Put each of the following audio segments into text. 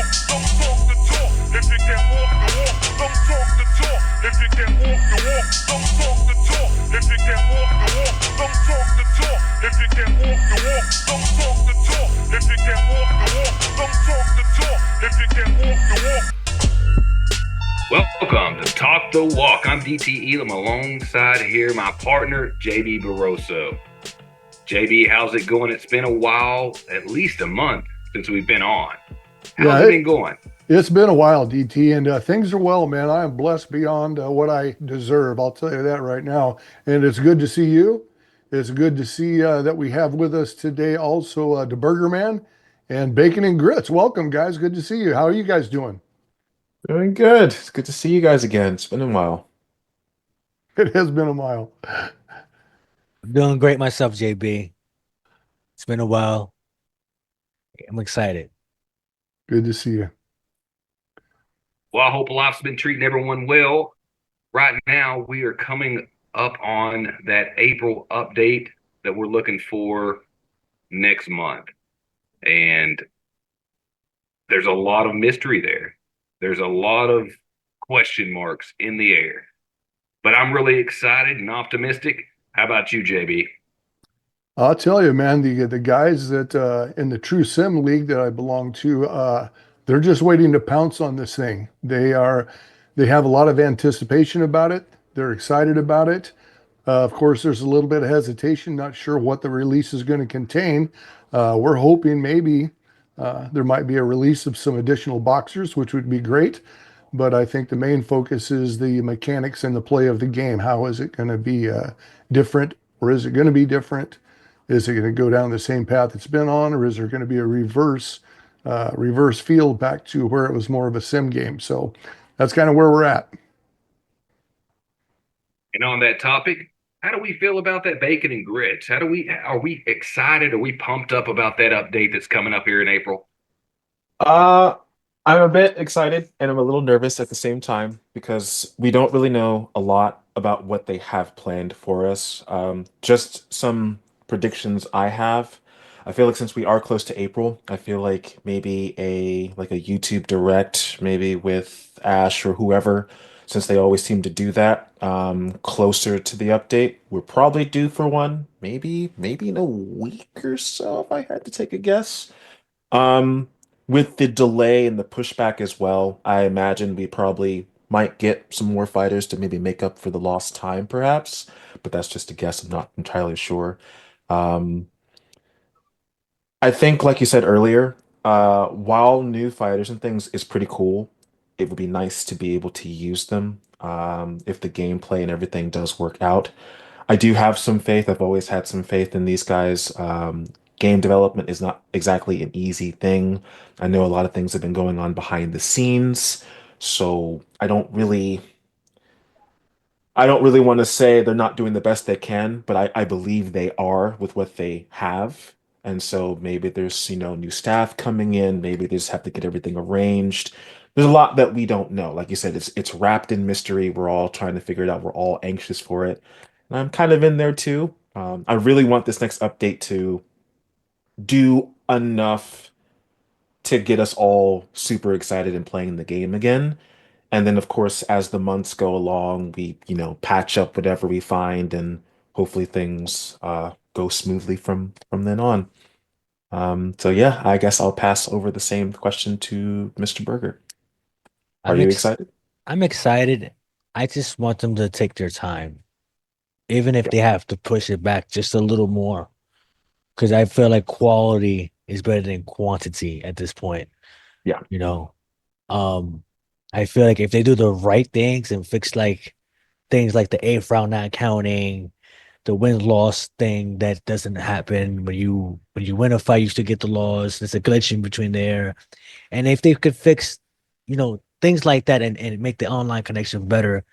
walk. Don't talk the talk if you can walk the walk. Don't talk the talk if you can walk the walk. Don't talk the talk if you can walk the walk. Don't talk the talk if you can walk the walk. Don't talk the talk if you can walk the walk. Don't talk the talk if you can walk the walk. Welcome to Talk the Walk. I'm DT Elam alongside here my partner J.B. Barosso. JB, how's it going? It's been a while, at least a month since we've been on. How's Yeah, it been going? it's been a while, DT, and things are well, man. I am blessed beyond what I deserve. I'll tell you that right now. And it's good to see you. It's good to see that we have with us today also the Burger Man and Bacon and Grits. Welcome, guys. Good to see you. How are you guys doing? Doing good. It's good to see you guys again. It's been a while. It has been a while. I'm doing great myself, JB. It's been a while. I'm excited. Good to see you. Well, I hope life's been treating everyone well. Right now, we are coming up on that April update that we're looking for next month. And there's a lot of mystery there. There's a lot of question marks in the air. But I'm really excited and optimistic. How about you, JB? I'll tell you, man, the guys that in the True Sim League that I belong to, they're just waiting to pounce on this thing. They have a lot of anticipation about it. They're excited about it. Of course, there's a little bit of hesitation, not sure what the release is going to contain. We're hoping maybe there might be a release of some additional boxers, which would be great. But I think the main focus is the mechanics and the play of the game. How is it going to be different, or is it going to be different? Is it going to go down the same path it's been on, or is there going to be a reverse field back to where it was more of a sim game? So that's kind of where we're at. And on that topic, how do we feel about that bacon and grits? Are we excited? Are we pumped up about that update that's coming up here in April? Uh, I'm a bit excited and I'm a little nervous at the same time because we don't really know a lot about what they have planned for us. Just some predictions I have. I feel like since we are close to April, I feel like maybe a YouTube Direct, maybe with Ash or whoever, since they always seem to do that, closer to the update. We're probably due for one, maybe in a week or so, if I had to take a guess. Um, with the delay and the pushback as well, I imagine we probably might get some more fighters to maybe make up for the lost time, perhaps. But that's just a guess. I'm not entirely sure. Um, I think, like you said earlier, while new fighters and things is pretty cool, it would be nice to be able to use them if the gameplay and everything does work out. I do have some faith. I've always had some faith in these guys. Game development is not exactly an easy thing. I know a lot of things have been going on behind the scenes, so I don't really want to say they're not doing the best they can, but I believe they are with what they have. And so maybe there's, new staff coming in, maybe they just have to get everything arranged. There's a lot that we don't know. Like you said, it's wrapped in mystery. We're all trying to figure it out. We're all anxious for it. And I'm kind of in there too. I really want this next update to do enough to get us all super excited and playing the game again. And then, of course, as the months go along, we, patch up whatever we find, and hopefully things go smoothly from then on. So yeah, I guess I'll pass over the same question to Mr. Berger. Are I'm you ex excited? I'm excited. I just want them to take their time, even if Yeah, they have to push it back just a little more, because I feel like quality is better than quantity at this point, yeah, you know. Um, I feel like if they do the right things and fix like things like the eighth round not counting, the win-loss thing that doesn't happen when you win a fight, you still get the loss. There's a glitch in between there. And if they could fix, things like that and make the online connection better,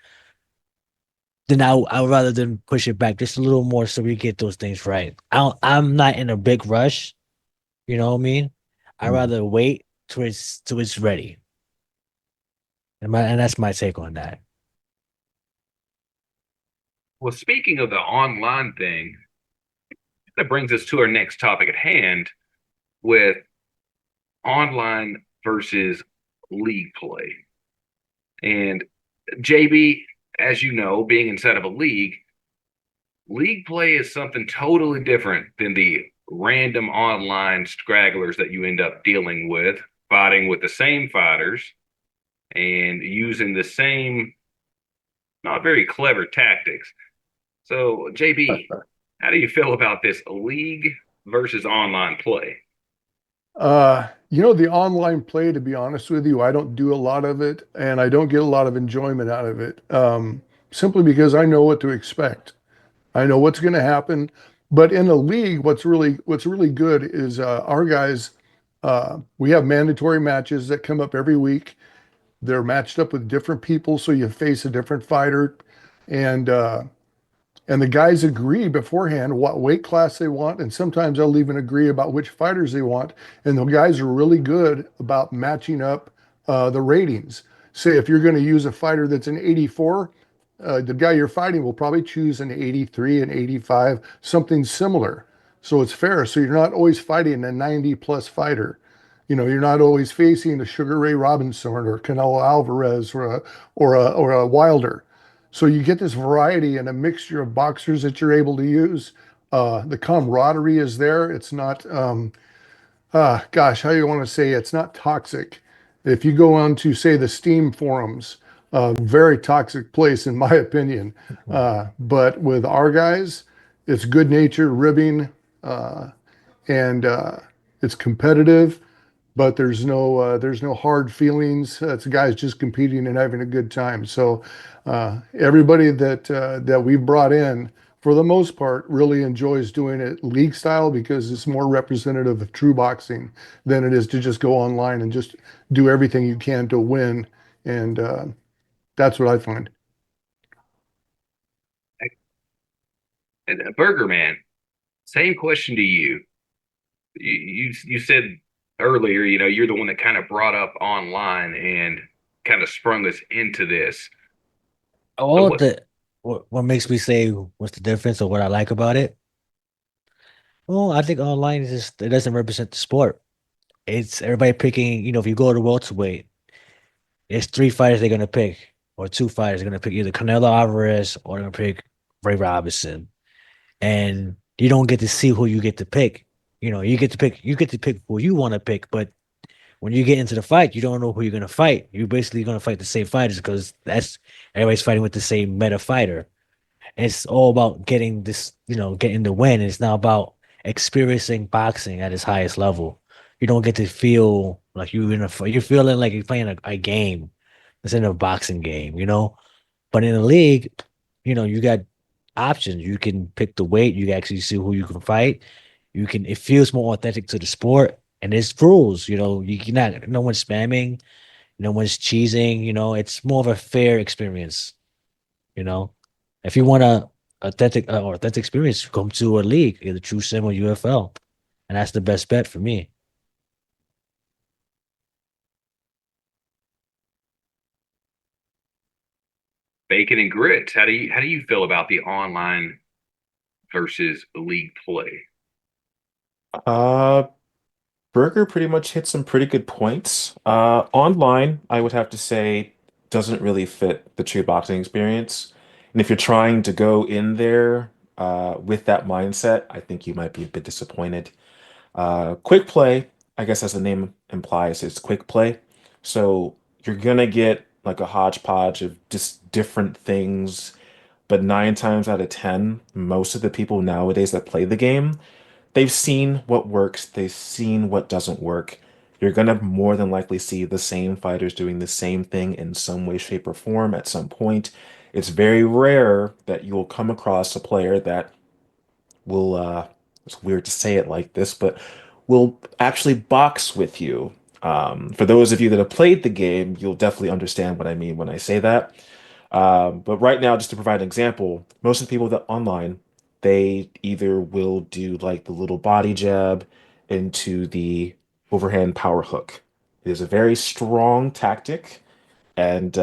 then I would rather than push it back just a little more so we get those things right. I'm not in a big rush, you know what I mean? I mhm. rather wait till it's ready. And that's my take on that. Well, speaking of the online thing, that brings us to our next topic at hand with online versus league play. And JB, as you know, being inside of a league play is something totally different than the random online stragglers that you end up dealing with, fighting with the same fighters and using the same not very clever tactics. So, JB, how do you feel about this league versus online play? The online play, to be honest with you, I don't do a lot of it and I don't get a lot of enjoyment out of it. Simply because I know what to expect. I know what's going to happen. But in a league, what's really good is our guys. We have mandatory matches that come up every week. They're matched up with different people, so you face a different fighter, and the guys agree beforehand what weight class they want, and sometimes they'll even agree about which fighters they want. And the guys are really good about matching up the ratings. Say if you're going to use a fighter that's an 84, the guy you're fighting will probably choose an 83, an 85, something similar. So it's fair. So you're not always fighting a 90 plus fighter. You're not always facing a Sugar Ray Robinson or Canelo Alvarez or a Wilder. So you get this variety and a mixture of boxers that you're able to use. The camaraderie is there. It's not, gosh, how do you want to say it? It's not toxic. If you go on to, say, the Steam forums, very toxic place, in my opinion. But with our guys, it's good natured ribbing, and it's competitive, but there's no hard feelings. It's guys just competing and having a good time. So everybody that we've brought in, for the most part, really enjoys doing it league style because it's more representative of true boxing than it is to just go online and just do everything you can to win. And that's what I find. And Burger Man, same question to you. You said earlier, you're the one that kind of brought up online and kind of sprung us into this. So All the what makes me say what's the difference or what I like about it? Well, I think online is just it doesn't represent the sport. It's everybody picking, if you go to welterweight, it's three fighters they're gonna pick, or two fighters they're gonna pick either Canelo Alvarez or they're gonna pick Ray Robinson. And you don't get to see who you get to pick. You get to pick who you want to pick, but when you get into the fight, you don't know who you're gonna fight. You're basically gonna fight the same fighters because that's everybody's fighting with the same meta fighter. It's all about getting this, getting the win. It's not about experiencing boxing at its highest level. You don't get to feel like you're feeling like you're playing a game instead of a boxing game. But in a league, you got options. You can pick the weight. You can actually see who you can fight. It feels more authentic to the sport. And there's rules, you're not, no one's spamming, no one's cheesing, it's more of a fair experience, you know. If you want a authentic experience, come to a league, either True Sim or UFL. And that's the best bet for me. bacon and grits, how do you feel about the online versus league play? Uh, Burger pretty much hit some pretty good points. Online, I would have to say, doesn't really fit the true boxing experience. And if you're trying to go in there with that mindset, I think you might be a bit disappointed. Quick play, I guess as the name implies, it's quick play. So you're gonna get like a hodgepodge of just different things, but 9 times out of 10, most of the people nowadays that play the game, they've seen what works, they've seen what doesn't work. You're gonna more than likely see the same fighters doing the same thing in some way, shape, or form at some point. It's very rare that you will come across a player that will it's weird to say it like this, but will actually box with you. For those of you that have played the game, you'll definitely understand what I mean when I say that. But right now, just to provide an example, most of the people that online, they either will do like the little body jab into the overhand power hook. It is a very strong tactic, and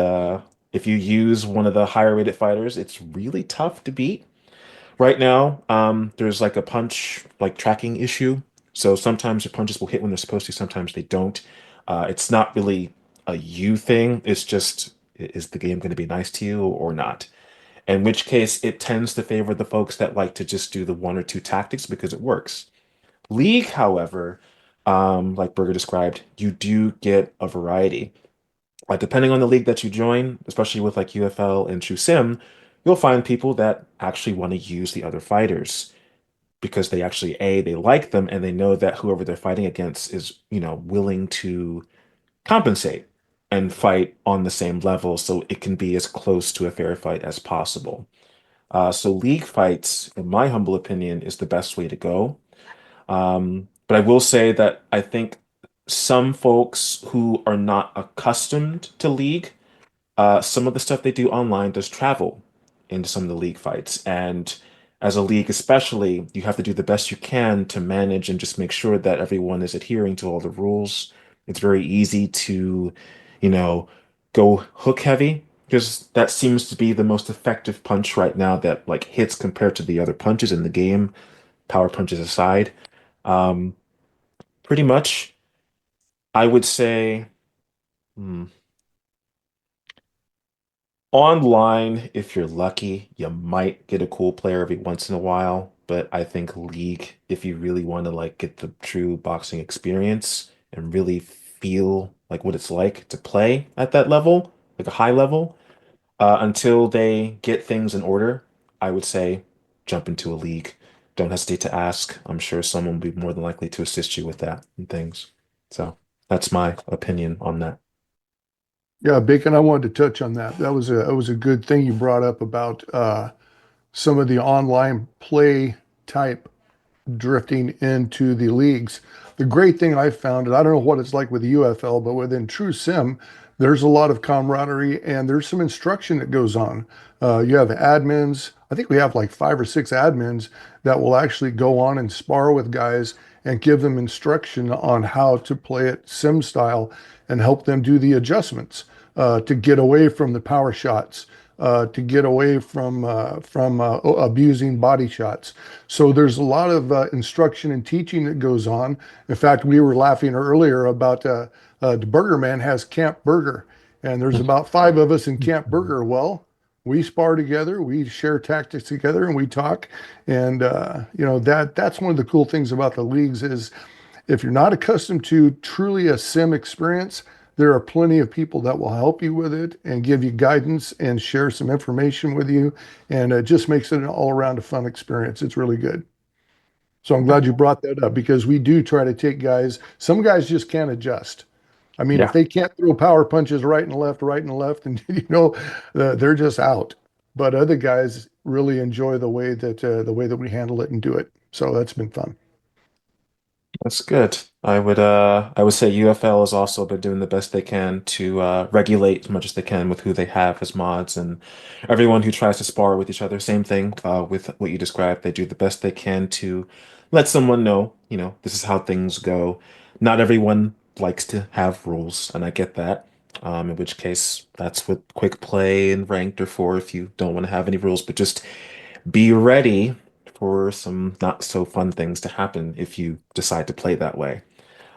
if you use one of the higher rated fighters, it's really tough to beat. Right now, there's like a punch like tracking issue. So sometimes your punches will hit when they're supposed to, sometimes they don't. It's not really a you thing. It's just, is the game going to be nice to you or not? In which case, it tends to favor the folks that like to just do the one or two tactics because it works. League, however, like Berger described, you do get a variety. Depending on the league that you join, especially with like UFL and True Sim, you'll find people that actually want to use the other fighters because they actually, A, they like them and they know that whoever they're fighting against is, willing to compensate and fight on the same level so it can be as close to a fair fight as possible. So league fights, in my humble opinion, is the best way to go. But I will say that I think some folks who are not accustomed to league, some of the stuff they do online does travel into some of the league fights. And as a league, especially, you have to do the best you can to manage and just make sure that everyone is adhering to all the rules. It's very easy to, you know, go hook heavy because that seems to be the most effective punch right now that like hits compared to the other punches in the game, power punches aside. Um, Pretty much, I would say, hmm, online, if you're lucky, you might get a cool player every once in a while. But I think League, if you really want to like get the true boxing experience and really feel like what it's like to play at that level, like a high level, until they get things in order, I would say jump into a league. Don't hesitate to ask. I'm sure someone will be more than likely to assist you with that and things. So that's my opinion on that. Yeah, Bacon, I wanted to touch on that. That was a good thing you brought up about some of the online play type drifting into the leagues. The great thing I found, and I don't know what it's like with the UFL, but within True Sim, there's a lot of camaraderie and there's some instruction that goes on. You have admins. I think we have like 5 or 6 admins that will actually go on and spar with guys and give them instruction on how to play it sim style and help them do the adjustments to get away from the power shots, to get away from abusing body shots. So there's a lot of instruction and teaching that goes on. In fact, we were laughing earlier about the Burger Man has Camp Burger, and there's about 5 of us in Camp Burger. Well, we spar together, we share tactics together, and we talk. And that's one of the cool things about the leagues is if you're not accustomed to truly a sim experience, there are plenty of people that will help you with it and give you guidance and share some information with you. And it just makes it an all around a fun experience. It's really good. So I'm glad you brought that up because we do try to take guys, some guys just can't adjust. I mean, if Yeah. they can't throw power punches right and left, and they're just out. But other guys really enjoy the way that we handle it and do it. So that's been fun. That's good. I would say UFL has also been doing the best they can to regulate as much as they can with who they have as mods and everyone who tries to spar with each other. Same thing with what you described. They do the best they can to let someone know, this is how things go. Not everyone likes to have rules, and I get that. In which case, that's what quick play and ranked are for if you don't want to have any rules, but just be ready for some not so fun things to happen if you decide to play that way.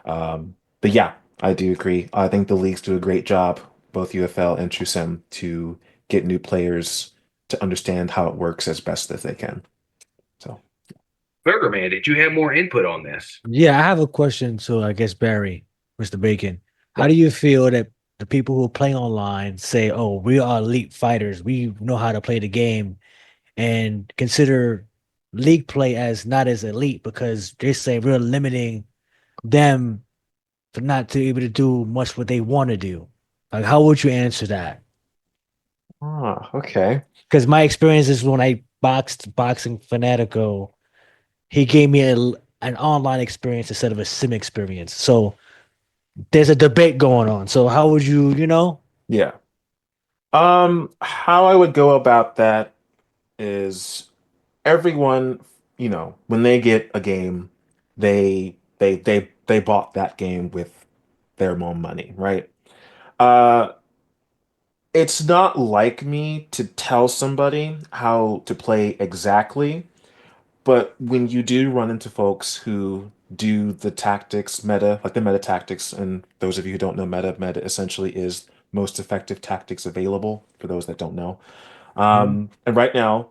But yeah, I do agree. I think the leagues do a great job, both UFL and TrueSim, to get new players to understand how it works as best as they can. So Burger Man, did you have more input on this? Yeah, I have a question to, I guess, Barry, Mr. Bacon. How yeah. do you feel that the people who play online say, "Oh, we are elite fighters. We know how to play the game," and consider league play as not as elite because they say we're limiting them for not to be able to do much what they want to do. Like, how would you answer that? Okay. Because my experience is when I boxed boxing Fanatico, he gave me an online experience instead of a sim experience. So there's a debate going on. So how would you? Yeah. How I would go about that is everyone, when they get a game, they bought that game with their own money, right? Uh, it's not like me to tell somebody how to play exactly, but when you do run into folks who do the tactics meta, like the meta tactics. And those of you who don't know meta essentially is most effective tactics available for those that don't know. Mhm. And right now,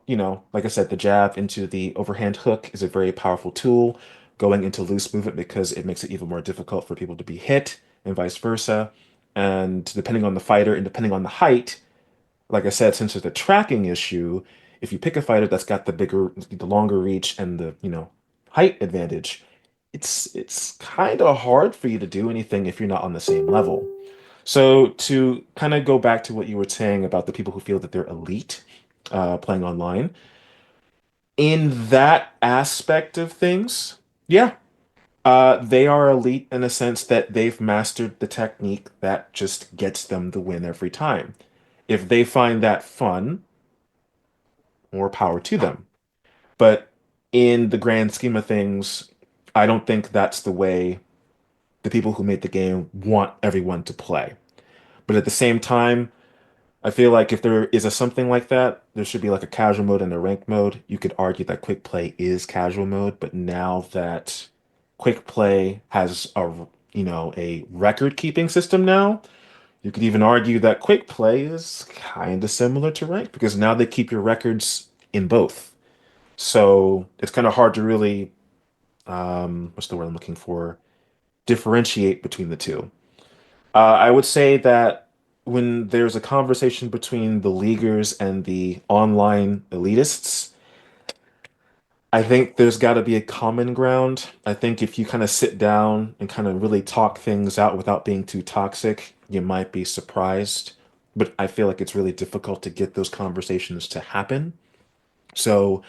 like I said, the jab into the overhand hook is a very powerful tool. Going into loose movement because it makes it even more difficult for people to be hit and vice versa. And depending on the fighter and depending on the height, like I said, since there's a tracking issue, if you pick a fighter that's got the longer reach and the, height advantage, it's kind of hard for you to do anything if you're not on the same level. So to kind of go back to what you were saying about the people who feel that they're elite playing online, in that aspect of things, yeah, they are elite in a sense that they've mastered the technique that just gets them the win every time. If they find that fun, more power to them. But in the grand scheme of things, I don't think that's the way the people who made the game want everyone to play. But at the same time, I feel like if there is a something like that, there should be like a casual mode and a ranked mode. You could argue that quick play is casual mode, but now that quick play has a record keeping system now, you could even argue that quick play is kind of similar to rank because now they keep your records in both. So it's kind of hard to really, what's the word I'm looking for? Differentiate between the two. I would say that when there's a conversation between the leaguers and the online elitists, I think there's got to be a common ground. I think if you kind of sit down and kind of really talk things out without being too toxic, you might be surprised. But I feel like it's really difficult to get those conversations to happen. So,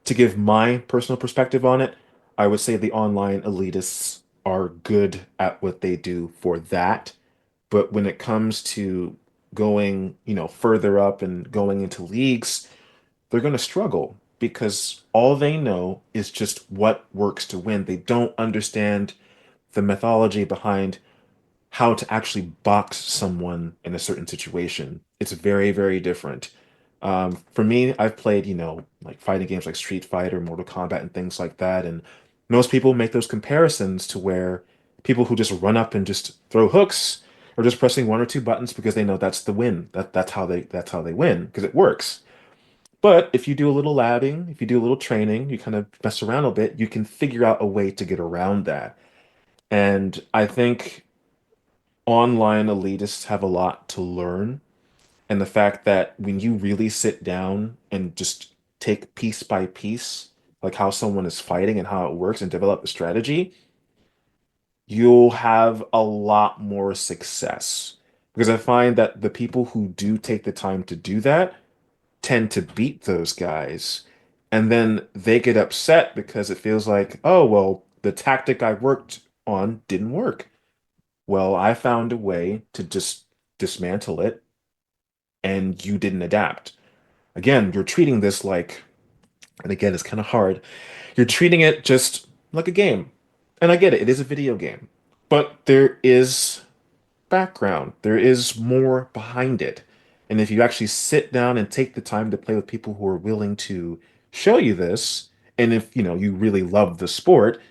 to give my personal perspective on it, I would say the online elitists are good at what they do for that. But when it comes to going, further up and going into leagues, they're going to struggle because all they know is just what works to win. They don't understand the mythology behind how to actually box someone in a certain situation. It's very, very different. For me, I've played, like fighting games like Street Fighter, Mortal Kombat, and things like that. And most people make those comparisons to where people who just run up and just throw hooks are just pressing one or two buttons because they know that's the win. That's how they win because it works. But if you do a little labbing, if you do a little training, you kind of mess around a bit, you can figure out a way to get around that. And I think online elitists have a lot to learn. And the fact that when you really sit down and just take piece by piece, like how someone is fighting and how it works and develop a strategy, you'll have a lot more success. Because I find that the people who do take the time to do that tend to beat those guys. And then they get upset because it feels like, oh, well, the tactic I worked on didn't work. Well, I found a way to just dismantle it and you didn't adapt. Again, you're treating this like, and again, it's kind of hard. You're treating it just like a game. And I get it, it is a video game. But there is background, there is more behind it. And if you actually sit down and take the time to play with people who are willing to show you this, and if you really love the sport,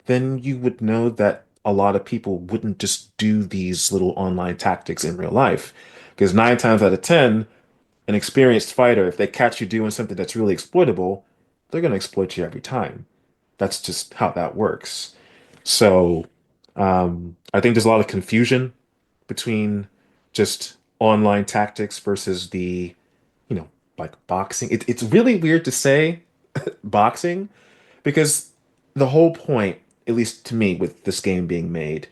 then you would know that a lot of people wouldn't just do these little online tactics in real life. Because 9 times out of 10, an experienced fighter, if they catch you doing something that's really exploitable, they're going to exploit you every time. That's just how that works. So I think there's a lot of confusion between just online tactics versus the, you know, like boxing. It's really weird to say boxing because the whole point, at least to me, with this game being made,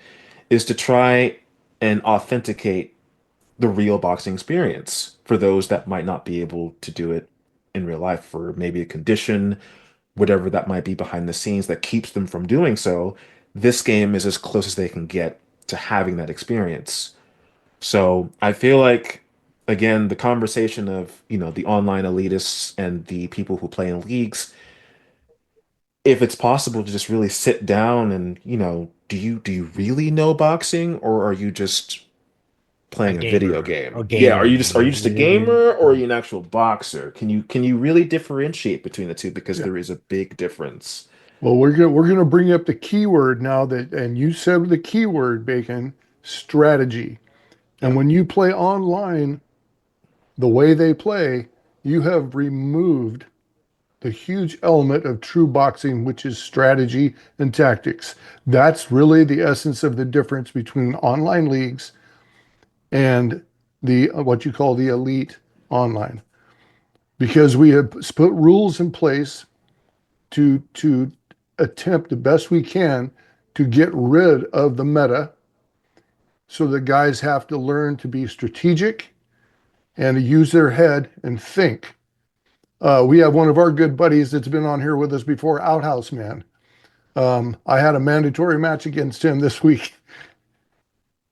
is to try and authenticate the real boxing experience for those that might not be able to do it in real life for maybe a condition, whatever that might be behind the scenes that keeps them from doing so. This game is as close as they can get to having that experience. So I feel like, again, the conversation of, the online elitists and the people who play in leagues, if it's possible to just really sit down and, do you really know boxing or are you just A playing a video gamer. game? A Yeah, gamer. are you just a gamer or are you an actual boxer? Can you really differentiate between the two because Yeah. there is a big difference. Well, we're gonna bring up the keyword now that, and you said the keyword, Bacon, strategy. And Yep. when you play online the way they play, you have removed the huge element of true boxing, which is strategy and tactics. That's really the essence of the difference between online leagues and the what you call the elite online, because we have put rules in place to attempt the best we can to get rid of the meta, so the guys have to learn to be strategic and to use their head and think. We have one of our good buddies that's been on here with us before, Outhouse Man. I had a mandatory match against him this week.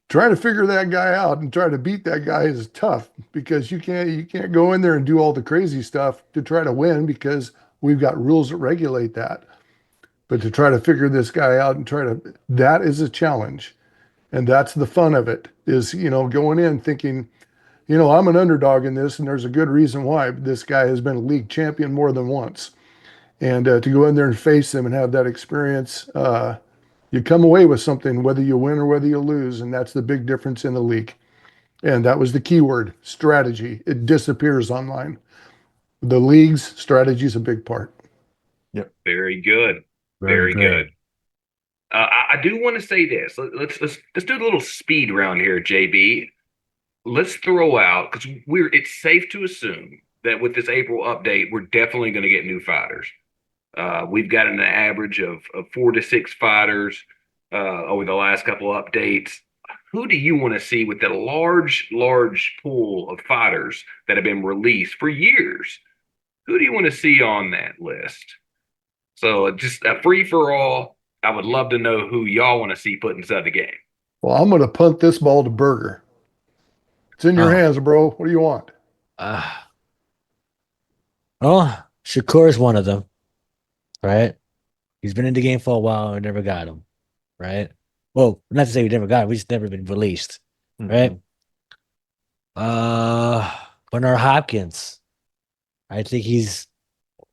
Trying to figure that guy out and try to beat that guy is tough, because you can't go in there and do all the crazy stuff to try to win, because we've got rules that regulate that. But to try to figure this guy out and try to, that is a challenge. And that's the fun of it, is, going in thinking, I'm an underdog in this, and there's a good reason why. This guy has been a league champion more than once. And to go in there and face them and have that experience, you come away with something, whether you win or whether you lose. And that's the big difference in the league. And that was the key word, strategy. It disappears online. The league's strategy is a big part. Yep. Very good. Very Very good. good. I do want to say this. Let's do a little speed round here, JB. Let's throw out, because it's safe to assume that with this April update, we're definitely going to get new fighters. We've got an average of 4 to 6 fighters over the last couple of updates. Who do you want to see with that large pool of fighters that have been released for years? Who do you want to see on that list? So just a free for all. I would love to know who y'all want to see put inside the game. Well, I'm going to punt this ball to Burger. It's in your Oh, hands, bro. What do you want? uh, oh, Shakur is one of them, right? He's been in the game for a while and never got him, right? Well, not to say we never got him, we just never been released, right? Mhm. Uh, Bernard Hopkins. I think he's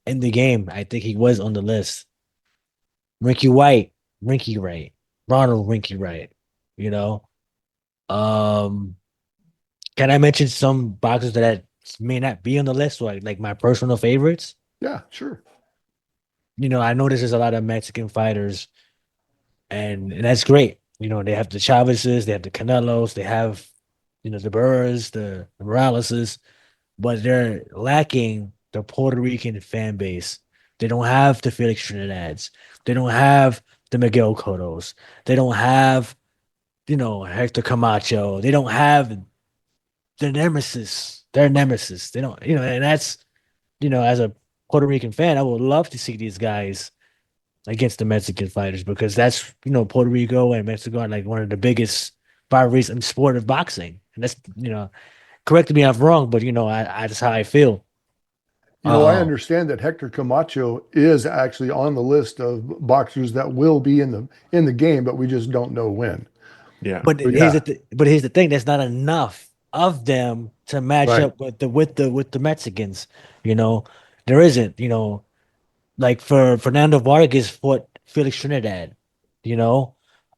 in the game. I think he was on the list. Ricky White, Rinky Wright, Ronald Rinky Wright. You know, um, can I mention some boxers that may not be on the list, like my personal favorites? Yeah, sure. I notice there's a lot of Mexican fighters, and that's great. They have the Chavezes, they have the Canelos, they have the Burrs, the Moraleses, but they're lacking the Puerto Rican fan base. They don't have the Felix Trinidad's. They don't have the Miguel Cottos. They don't have, Hector Camacho. They don't have their nemesis. Their nemesis. They don't, and that's, as a Puerto Rican fan, I would love to see these guys against the Mexican fighters, because that's, Puerto Rico and Mexico are like one of the biggest rivalries in sport of boxing. And that's, correct me if I'm wrong, but that's how I feel. I Uh, understand that Hector Camacho is actually on the list of boxers that will be in the game, but we just don't know when. Yeah. but So here's yeah, the thing. There's not enough of them to match right. up with the Mexicans. You know, there isn't. Like for Fernando Vargas fought Felix Trinidad. You know,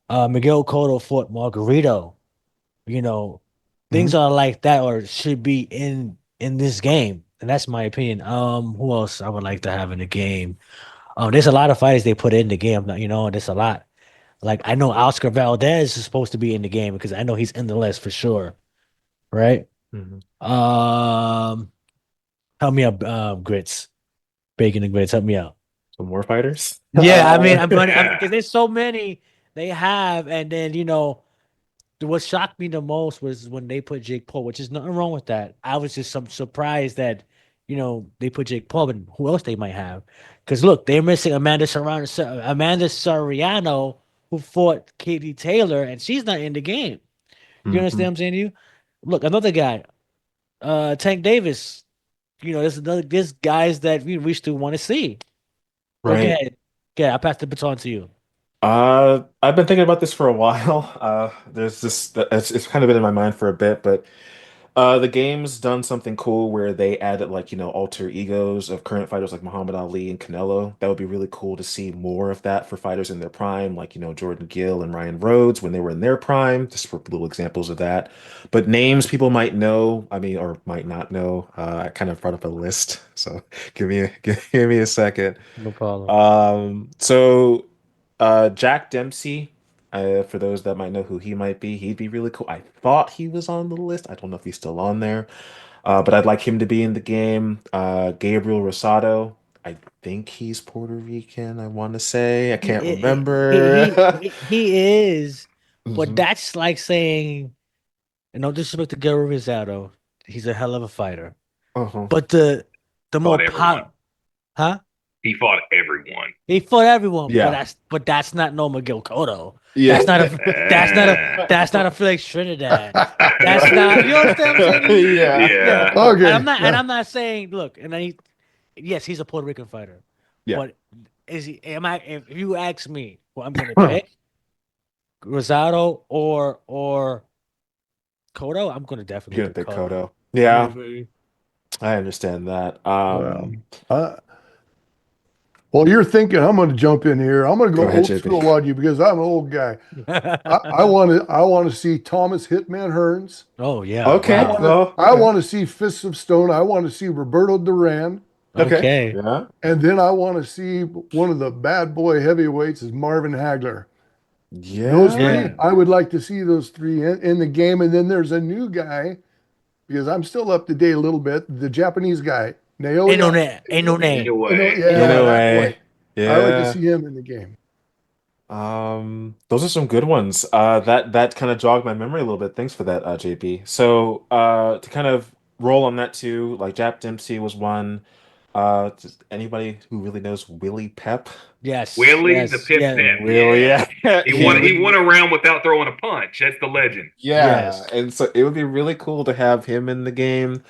Miguel Cotto fought Margarito. You know, things Mhm. are like that, or should be in this game, and that's my opinion. Who else I would like to have in the game? There's a lot of fighters they put in the game. There's a lot. Like I know Oscar Valdez is supposed to be in the game because I know he's in the list for sure, right? Mhm. Um, Help me out, grits, bacon and grits. Help me out. Some more fighters. Yeah, I mean, I'm Yeah. because there's so many they have, and then what shocked me the most was when they put Jake Paul, which is nothing wrong with that. I was just some surprised that they put Jake Paul, and who else they might have? Because look, they're missing Amanda Soriano, who fought Katie Taylor, and she's not in the game. You understand what Mhm. I'm saying to you? Look, another guy, Tank Davis. There's guys that we still want to see. But go Right. ahead. Okay, I'll pass the baton to you. I've been thinking about this for a while. There's this, it's kind of been in my mind for a bit, but The game's done something cool where they added like, alter egos of current fighters like Muhammad Ali and Canelo. That would be really cool to see more of that for fighters in their prime, like, Jordan Gill and Ryan Rhodes when they were in their prime, just for little examples of that. But names people might know, I mean, or might not know. I kind of brought up a list, so give me a second. No problem. Jack Dempsey, for those that might know who he might be, he'd be really cool. I thought he was on the list. I don't know if he's still on there, but I'd like him to be in the game. Gabriel Rosado, I think he's Puerto Rican, I want to say. I can't remember. He is, but Mhm. that's like saying, and no disrespect to Gary Rosado, he's a hell of a fighter. Uh-huh. But the more Fought everyone. pop, huh? He fought everyone. He fought everyone, Yeah. but that's not no Miguel Cotto. Yeah. That's not a that's not a Felix Trinidad. That's not, you understand what I'm saying? Yeah. Yeah. Yeah. Okay. And Yeah. I'm not saying, look, and then yes, he's a Puerto Rican fighter, Yeah. but is he? Am I? If you ask me, well, I'm gonna pick Rosado or Cotto. I'm gonna definitely You're go gonna pick Cotto. Kodo. Yeah, Yeah, baby. I understand that. Well, uh, well, you're thinking I'm going to jump in here. I'm going to Go go ahead, old JB. school on you because I'm an old guy. I want to see Thomas Hitman Hearns. Oh yeah, I Okay. wow. want to Well, I okay. want to see Fists of Stone. I want to see Roberto Duran, Okay. Okay. Yeah. and then I want to see one of the bad boy heavyweights is Marvin Hagler. Those Yeah. three, Yeah. I would like to see those three in the game. And then there's a new guy because I'm still up to date a little bit. The Japanese guy, Naoya. Ain't no Either name. way. Ain't no In Yeah, a name. that boy. way. I like to Yeah. see him in the game. Those are some good ones. That kind of jogged my memory a little bit. Thanks for that, JP. So, to kind of roll on that too, like Jap Dempsey was one. Just anybody who really knows Willie Pep? Yes, Willie the yes, Pip yeah, Pip. Really? Yeah. Yeah. He He won. He would won be. around without throwing a punch. That's the legend. Yeah, yes. and so it would be really cool to have him in the game.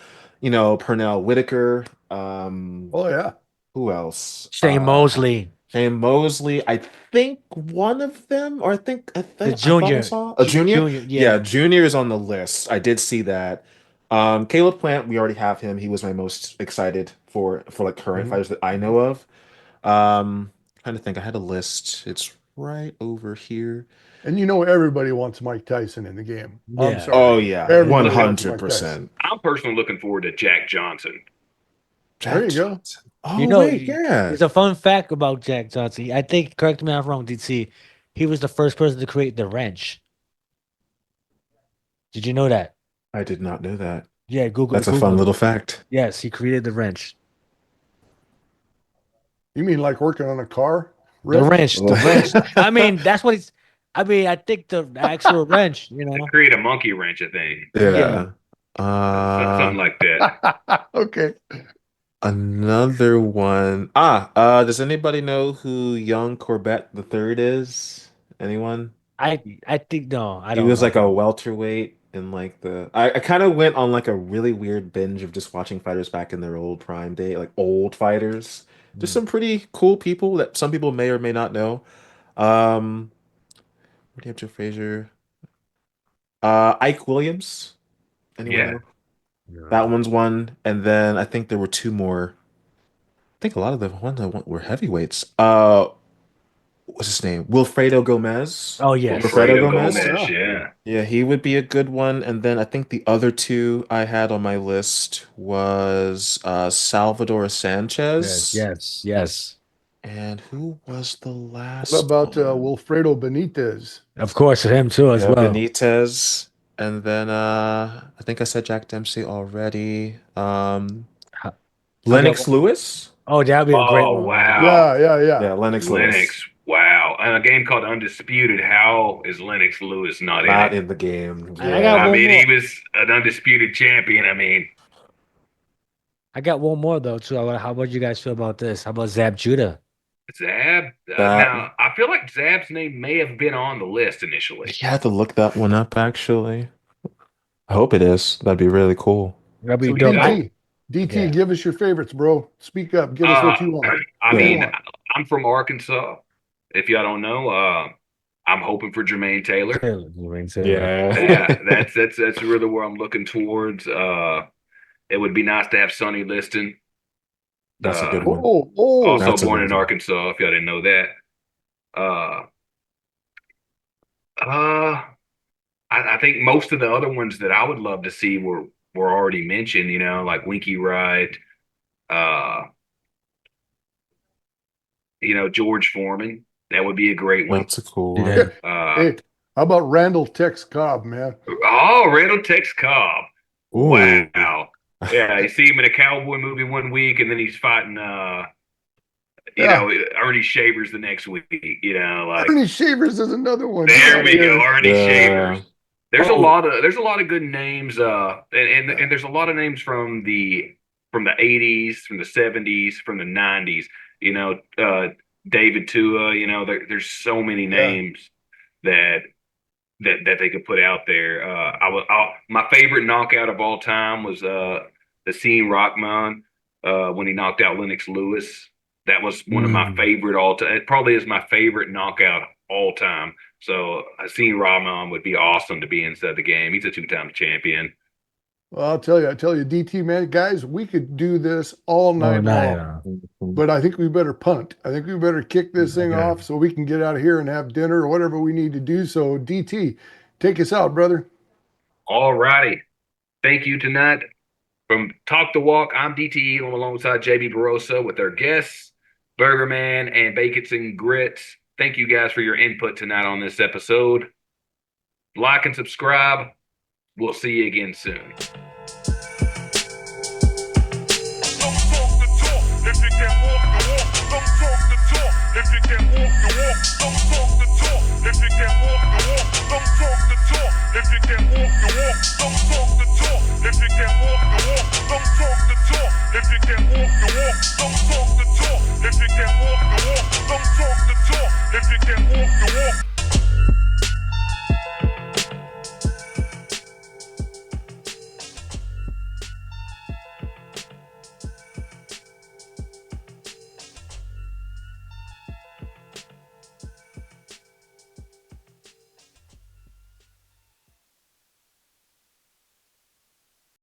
Pernell Whitaker. Oh yeah. Who else? Shane Mosley, Shane Mosley. I think one of them, or the I thought I junior, saw a junior. junior, Yeah, yeah. junior is on the list. I did see that. Caleb Plant, we already have him. He was my most excited for like current Mhm. fighters that I Mhm. know of. Trying to think. I had a list. It's right over here. And you know everybody wants Mike Tyson in the game. I'm Yeah, Oh sorry. yeah, Everybody wants Mike Tyson. 100%. I'm personally looking forward to Jack Johnson. There Jack you go. Johnson. you Oh know, wait, yeah. there's a fun fact about Jack Johnson. I think, correct me if I'm wrong, DC. He was the first person to create the wrench. Did you know that? I did not know that. Yeah, That's a fun Google it. little fact. Yes, he created the wrench. You mean like working on a car The wrench? wrench, the wrench. I mean, that's what it's. I mean, I think the actual wrench. To create a monkey wrench, I think. Yeah. Yeah. Something like that. Okay. Another one. Does anybody know who young Corbett the third is? Anyone? I think no, I He don't was know like a him. welterweight in like I kind of went on like a really weird binge of just watching fighters back in their old prime day, like old fighters. Just Mm. some pretty cool people that some people may or may not know. Um, what do you have, Joe Frazier? Ike Williams. Anyone Yeah. know? That No. one's one. And then I think there were two more. I think a lot of the ones were heavyweights. What's his name? Wilfredo Gomez. Oh yes, Wilfredo Wilfredo Oh Gomez. Gomez. yeah. Yeah. Yeah, he would be a good one. And then I think the other two I had on my list was Salvador yes, Sanchez. yes, yes. And who was the What last about one? Wilfredo Benitez? Of course, him too as Yeah, well. Benitez. And then I think I said Jack Dempsey already. I I got Lennox one. Lewis? Oh, that'd be a great Oh one, man. wow. Yeah, yeah, yeah. Yeah, Lennox Lennox. Lewis. Wow. And a game called Undisputed. How is Lennox Lewis not in Not it? in the game. And I got I Yeah. one mean, more. he was an undisputed champion. I mean, I got one more though too. How about you guys feel about this? How about Zab Judah? Zab. That Now, I feel like Zab's name may have been on the list initially. you had to look that one up actually. I hope it is. That'd be really cool. That'd be So Me dope. so. DT, Yeah. give us your favorites, bro. Speak up. Get us Uh, what you want. I What do you Yeah. mean, want? I'm from Arkansas. If y'all don't know, I'm hoping for Jermaine Taylor. Yeah. Yeah, that's really where I'm looking towards. It would be nice to have Sonny Liston, That's a good one. Oh, also That's a born good in one. Arkansas. If y'all didn't know that. Uh, uh, I think most of the other ones that I would love to see were already mentioned. You know, like Winky Wright. Uh, George Foreman. That would be a great one. That's a cool Yeah. one. hey, how about Randall Tex Cobb, man? Randall Tex Cobb. Ooh. Wow. Yeah, you see him in a cowboy movie one week, and then he's fighting, Yeah, Ernie Shavers the next week. Like Ernie Shavers is another one. Get there out of we go, here. Ernie Yeah. Shavers. There's a Oh, lot of good names, and there's a lot of names from the 80s, from the 70s, from the 90s. You know, David Tua. There's so many Yeah. names that that they could put out there. My favorite knockout of all time was the Scene Rockman when he knocked out Lennox Lewis. That was one of my Mm. favorite all time. It probably is my favorite knockout all time. So Scene Rockman would be awesome to be inside the game. He's a two-time champion. Well, I tell you, DT, man, guys, we could do this all Oh, night no, long, no. mhm. but I think we better punt. I think we better kick this thing Okay. off so we can get out of here and have dinner or whatever we need to do. So, DT, take us out, brother. All righty. Thank you tonight. From Talk the Walk, I'm DT Elam alongside J.B. Barosso with our guests, Burger Man and Bacons and Grits. Thank you guys for your input tonight on this episode. Like and subscribe. We'll see you again soon. Don't talk the talk if you can walk the walk. Don't talk the talk if you can walk the walk. Don't talk the talk if you can walk the walk. Don't talk the talk if you can walk the walk.